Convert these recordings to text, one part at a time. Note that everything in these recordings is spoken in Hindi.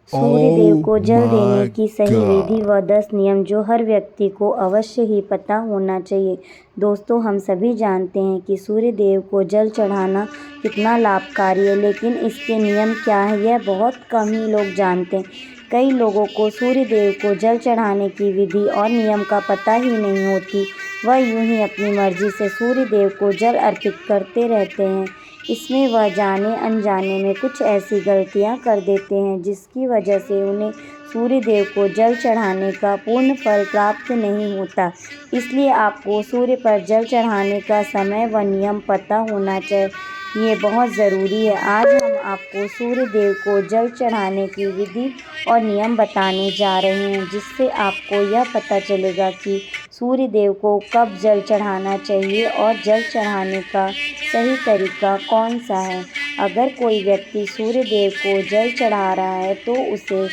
सूर्य देव Oh को जल देने my की सही विधि व God. 10 नियम जो हर व्यक्ति को अवश्य ही पता होना चाहिए। दोस्तों, हम सभी जानते हैं कि सूर्य देव को जल चढ़ाना कितना लाभकारी है, लेकिन इसके नियम क्या है यह बहुत कम ही लोग जानते हैं। कई लोगों को सूर्य देव को जल चढ़ाने की विधि और नियम का पता ही नहीं होती। वह यूं ही अपनी मर्जी से सूर्य देव को जल अर्पित करते रहते हैं। इसमें वह जाने अनजाने में कुछ ऐसी गलतियां कर देते हैं जिसकी वजह से उन्हें सूर्य देव को जल चढ़ाने का पूर्ण फल प्राप्त नहीं होता। इसलिए आपको सूर्य पर जल चढ़ाने का समय व नियम पता होना चाहिए, ये बहुत ज़रूरी है। आज हम आपको सूर्य देव को जल चढ़ाने की विधि और नियम बताने जा रहे हैं, जिससे आपको यह पता चलेगा कि सूर्य देव को कब जल चढ़ाना चाहिए और जल चढ़ाने का सही तरीका कौन सा है। अगर कोई व्यक्ति सूर्य देव को जल चढ़ा रहा है तो उसे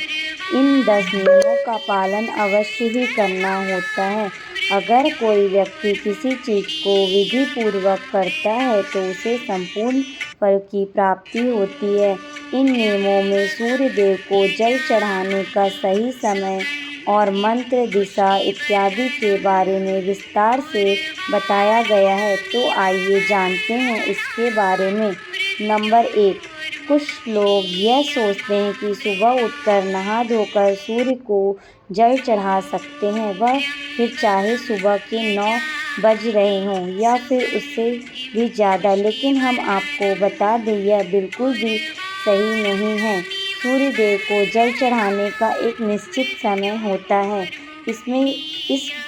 इन 10 नियमों का पालन अवश्य ही करना होता है। अगर कोई व्यक्ति किसी चीज़ को विधि पूर्वक करता है तो उसे संपूर्ण फल की प्राप्ति होती है। इन नियमों में सूर्य देव को जल चढ़ाने का सही समय और मंत्र, दिशा इत्यादि के बारे में विस्तार से बताया गया है। तो आइए जानते हैं इसके बारे में। नंबर 1, कुछ लोग यह सोचते हैं कि सुबह उठकर नहा धोकर सूर्य को जल चढ़ा सकते हैं, वह फिर चाहे सुबह के 9 बज रहे हों या फिर उससे भी ज़्यादा। लेकिन हम आपको बता दें यह बिल्कुल भी सही नहीं है। सूर्य देव को जल चढ़ाने का एक निश्चित समय होता है। इस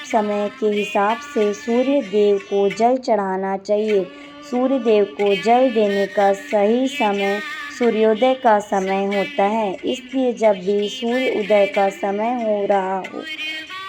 समय के हिसाब से सूर्य देव को जल चढ़ाना चाहिए। सूर्य देव को जल देने का सही समय सूर्योदय का समय होता है। इसलिए जब भी सूर्य उदय का समय हो रहा हो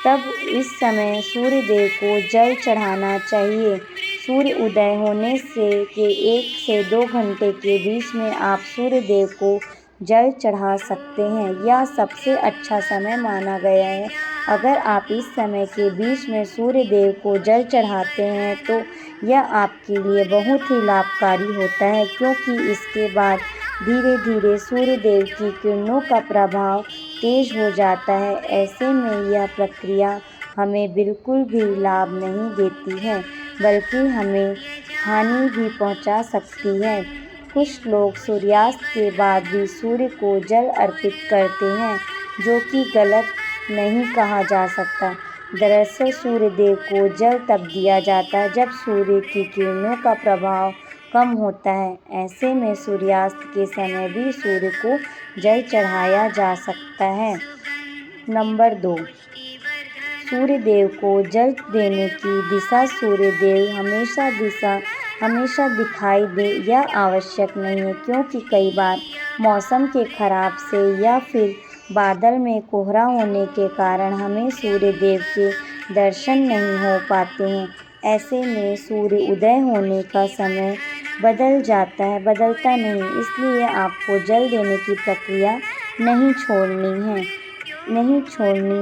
तब इस समय सूर्य देव को जल चढ़ाना चाहिए। सूर्य उदय होने से के 1 से 2 घंटे के बीच में आप सूर्य देव को जल चढ़ा सकते हैं। यह सबसे अच्छा समय माना गया है। अगर आप इस समय के बीच में सूर्य देव को जल चढ़ाते हैं तो यह आपके लिए बहुत ही लाभकारी होता है, क्योंकि इसके बाद धीरे धीरे सूर्य देव की किरणों का प्रभाव तेज हो जाता है। ऐसे में यह प्रक्रिया हमें बिल्कुल भी लाभ नहीं देती है, बल्कि हमें हानि भी पहुंचा सकती है। कुछ लोग सूर्यास्त के बाद भी सूर्य को जल अर्पित करते हैं, जो कि गलत नहीं कहा जा सकता। दरअसल सूर्य देव को जल तब दिया जाता है जब सूर्य की किरणों का प्रभाव कम होता है। ऐसे में सूर्यास्त के समय भी सूर्य को जल चढ़ाया जा सकता है। नंबर 2, सूर्य देव को जल देने की दिशा। सूर्य देव हमेशा दिखाई दे यह आवश्यक नहीं है, क्योंकि कई बार मौसम के खराब से या फिर बादल में कोहरा होने के कारण हमें सूर्य देव के दर्शन नहीं हो पाते हैं। ऐसे में सूर्य उदय होने का समय बदलता नहीं। इसलिए आपको जल देने की प्रक्रिया नहीं छोड़नी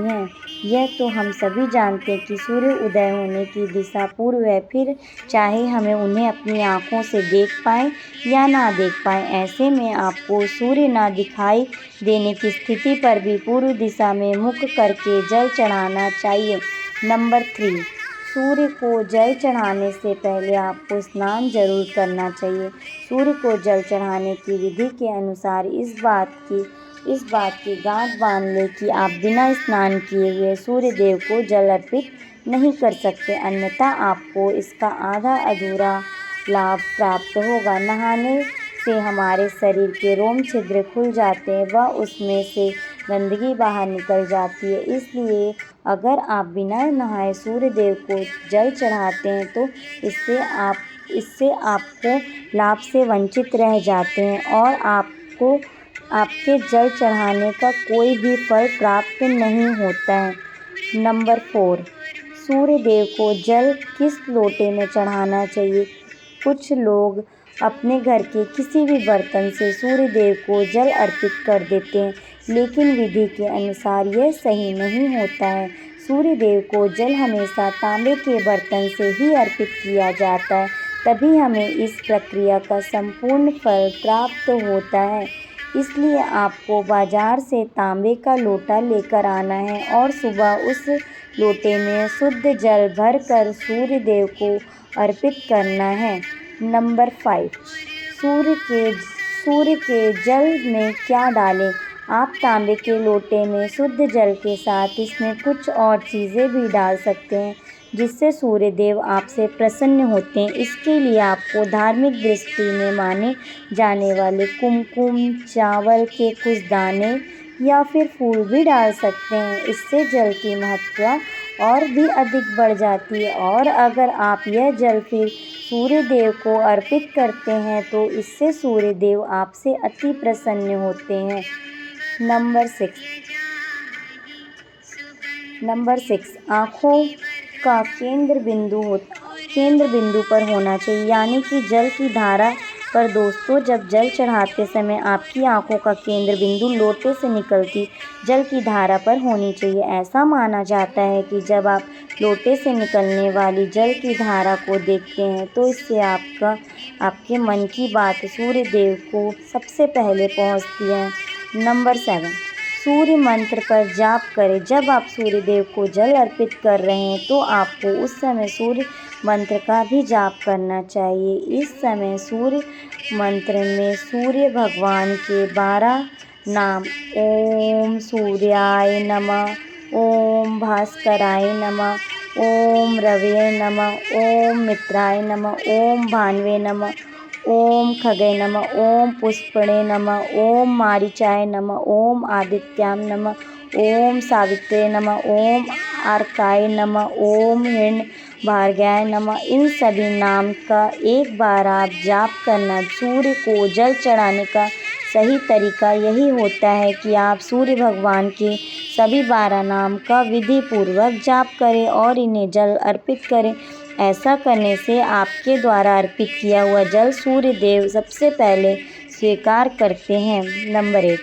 है। यह तो हम सभी जानते हैं कि सूर्य उदय होने की दिशा पूर्व है, फिर चाहे हमें उन्हें अपनी आँखों से देख पाएं या ना देख पाएं। ऐसे में आपको सूर्य ना दिखाई देने की स्थिति पर भी पूर्व दिशा में मुख करके जल चढ़ाना चाहिए। नंबर 3, सूर्य को जल चढ़ाने से पहले आपको स्नान जरूर करना चाहिए। सूर्य को जल चढ़ाने की विधि के अनुसार इस बात की गांठ बांध लें कि आप बिना स्नान किए हुए सूर्य देव को जल अर्पित नहीं कर सकते, अन्यथा आपको इसका आधा अधूरा लाभ प्राप्त होगा। नहाने से हमारे शरीर के रोम छिद्र खुल जाते हैं व उसमें से गंदगी बाहर निकल जाती है। इसलिए अगर आप बिना नहाए सूर्य देव को जल चढ़ाते हैं तो इससे आपको लाभ से वंचित रह जाते हैं और आपके जल चढ़ाने का कोई भी फल प्राप्त नहीं होता है। नंबर 4, सूर्य देव को जल किस लोटे में चढ़ाना चाहिए। कुछ लोग अपने घर के किसी भी बर्तन से सूर्य देव को जल अर्पित कर देते हैं, लेकिन विधि के अनुसार यह सही नहीं होता है। सूर्य देव को जल हमेशा तांबे के बर्तन से ही अर्पित किया जाता है, तभी हमें इस प्रक्रिया का संपूर्ण फल प्राप्त होता है। इसलिए आपको बाजार से तांबे का लोटा लेकर आना है और सुबह उस लोटे में शुद्ध जल भरकर सूर्य देव को अर्पित करना है। नंबर 5, सूर्य के जल में क्या डालें? आप तांबे के लोटे में शुद्ध जल के साथ इसमें कुछ और चीज़ें भी डाल सकते हैं जिससे सूर्य देव आपसे प्रसन्न होते हैं। इसके लिए आपको धार्मिक दृष्टि में माने जाने वाले कुमकुम, चावल के कुछ दाने या फिर फूल भी डाल सकते हैं। इससे जल की महत्ता और भी अधिक बढ़ जाती है और अगर आप यह जल फिर सूर्य देव को अर्पित करते हैं तो इससे सूर्य देव आपसे अति प्रसन्न होते हैं। नंबर 6, आँखों का केंद्र बिंदु पर होना चाहिए, यानी कि जल की धारा पर। दोस्तों, जब जल चढ़ाते समय आपकी आँखों का केंद्र बिंदु लोटे से निकलती जल की धारा पर होनी चाहिए। ऐसा माना जाता है कि जब आप लोटे से निकलने वाली जल की धारा को देखते हैं तो इससे आपके मन की बात सूर्य देव को सबसे पहले पहुंचती है। नंबर 7, सूर्य मंत्र पर जाप करें। जब आप सूर्य देव को जल अर्पित कर रहे हैं तो आपको उस समय सूर्य मंत्र का भी जाप करना चाहिए। इस समय सूर्य मंत्र में सूर्य भगवान के 12 नाम ओम सूर्याय नमः, ओम भास्कराय नमः, ओम रवये नमः, ओम मित्राय नमः, ओम भानवे नमः, ओम खगे नमः, ओम पुष्पणे नमः, ओम मारीचाय नमः, ओम आदित्याय नमः, ओम सावित्रे नमः, ओम अर्काय नमः, ओम हिरण्य भार्गवाय नमः। इन सभी नाम का एक बार आप जाप करना। सूर्य को जल चढ़ाने का सही तरीका यही होता है कि आप सूर्य भगवान के सभी 12 नाम का विधि पूर्वक जाप करें और इन्हें जल अर्पित करें। ऐसा करने से आपके द्वारा अर्पित किया हुआ जल सूर्य देव सबसे पहले स्वीकार करते हैं। नंबर 8,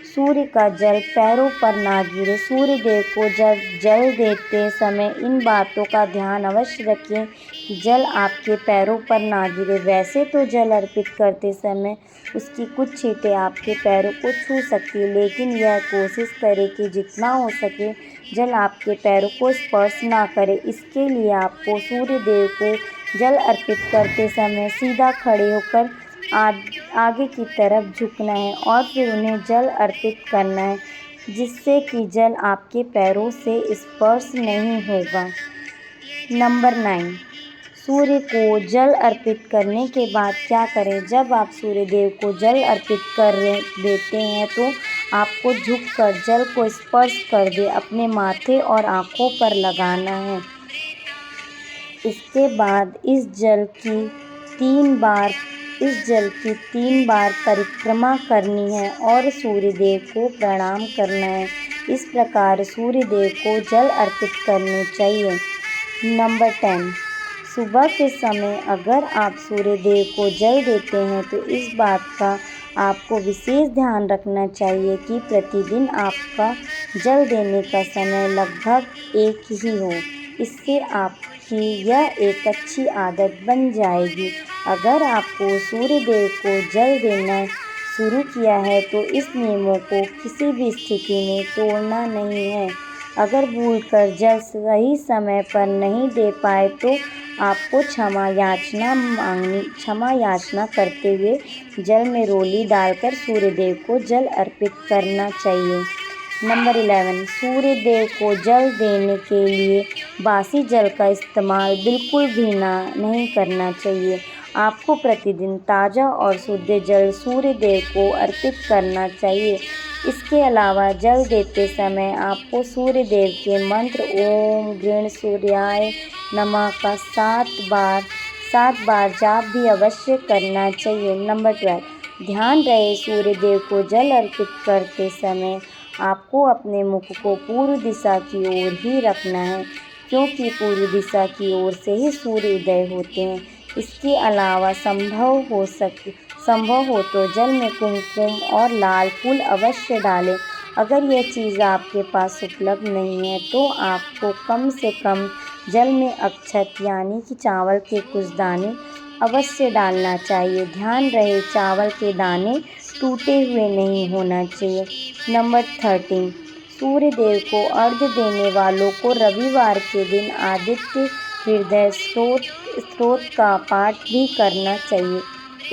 सूर्य का जल पैरों पर ना गिरे। सूर्य देव को जब जल देते समय इन बातों का ध्यान अवश्य रखें कि जल आपके पैरों पर ना गिरे। वैसे तो जल अर्पित करते समय उसकी कुछ छींटें आपके पैरों को छू सकती है, लेकिन यह कोशिश करें कि जितना हो सके जल आपके पैरों को स्पर्श ना करे। इसके लिए आपको सूर्य देव को जल अर्पित करते समय सीधा खड़े होकर आगे की तरफ झुकना है और फिर उन्हें जल अर्पित करना है, जिससे कि जल आपके पैरों से स्पर्श नहीं होगा। नंबर 9, सूर्य को जल अर्पित करने के बाद क्या करें? जब आप सूर्य देव को जल अर्पित कर देते हैं तो आपको झुककर जल को स्पर्श कर दे अपने माथे और आँखों पर लगाना है। इसके बाद इस जल की 3 बार परिक्रमा करनी है और सूर्य देव को प्रणाम करना है। इस प्रकार सूर्य देव को जल अर्पित करने चाहिए। नंबर 10, सुबह के समय अगर आप सूर्य देव को जल देते हैं तो इस बात का आपको विशेष ध्यान रखना चाहिए कि प्रतिदिन आपका जल देने का समय लगभग एक ही हो। इससे आपकी यह एक अच्छी आदत बन जाएगी। अगर आपको सूर्य देव को जल देना शुरू किया है तो इस नियमों को किसी भी स्थिति में तोड़ना नहीं है। अगर भूलकर जल सही समय पर नहीं दे पाए तो आपको क्षमा याचना करते हुए जल में रोली डालकर सूर्य देव को जल अर्पित करना चाहिए। नंबर 11, सूर्य देव को जल देने के लिए बासी जल का इस्तेमाल बिल्कुल भी नहीं करना चाहिए। आपको प्रतिदिन ताज़ा और शुद्ध जल सूर्य देव को अर्पित करना चाहिए। इसके अलावा जल देते समय आपको सूर्य देव के मंत्र ओम गृण सूर्याय नमः का 7 बार जाप भी अवश्य करना चाहिए। नंबर 12, ध्यान रहे सूर्य देव को जल अर्पित करते समय आपको अपने मुख को पूर्व दिशा की ओर ही रखना है, क्योंकि पूर्व दिशा की ओर से ही सूर्य उदय होते हैं। इसके अलावा संभव हो तो जल में कुमकुम और लाल फूल अवश्य डालें। अगर यह चीज़ आपके पास उपलब्ध नहीं है तो आपको कम से कम जल में अक्षत यानी कि चावल के कुछ दाने अवश्य डालना चाहिए। ध्यान रहे चावल के दाने टूटे हुए नहीं होना चाहिए। नंबर 13, सूर्य देव को अर्घ्य देने वालों को रविवार के दिन आदित्य हृदय स्तोत्र का पाठ भी करना चाहिए।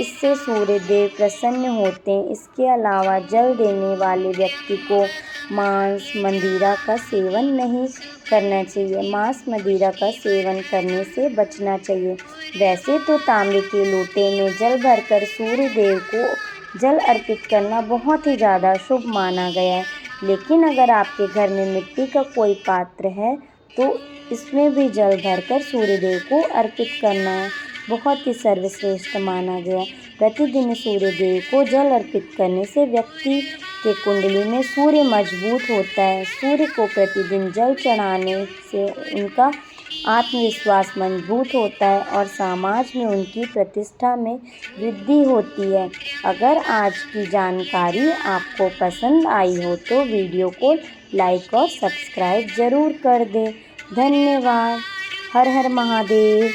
इससे सूर्य देव प्रसन्न होते हैं। इसके अलावा जल देने वाले व्यक्ति को मांस मदिरा का सेवन नहीं करना चाहिए। मांस मदिरा का सेवन करने से बचना चाहिए। वैसे तो तांबे के लोटे में जल भरकर सूर्य देव को जल अर्पित करना बहुत ही ज़्यादा शुभ माना गया है, लेकिन अगर आपके घर में मिट्टी का कोई पात्र है तो इसमें भी जल भरकर सूर्य देव को अर्पित करना बहुत ही सर्वश्रेष्ठ माना गया। प्रतिदिन सूर्य देव को जल अर्पित करने से व्यक्ति के कुंडली में सूर्य मजबूत होता है। सूर्य को प्रतिदिन जल चढ़ाने से उनका आत्मविश्वास मजबूत होता है और समाज में उनकी प्रतिष्ठा में वृद्धि होती है। अगर आज की जानकारी आपको पसंद आई हो तो वीडियो को लाइक और सब्सक्राइब ज़रूर कर दें। धन्यवाद। हर हर महादेव।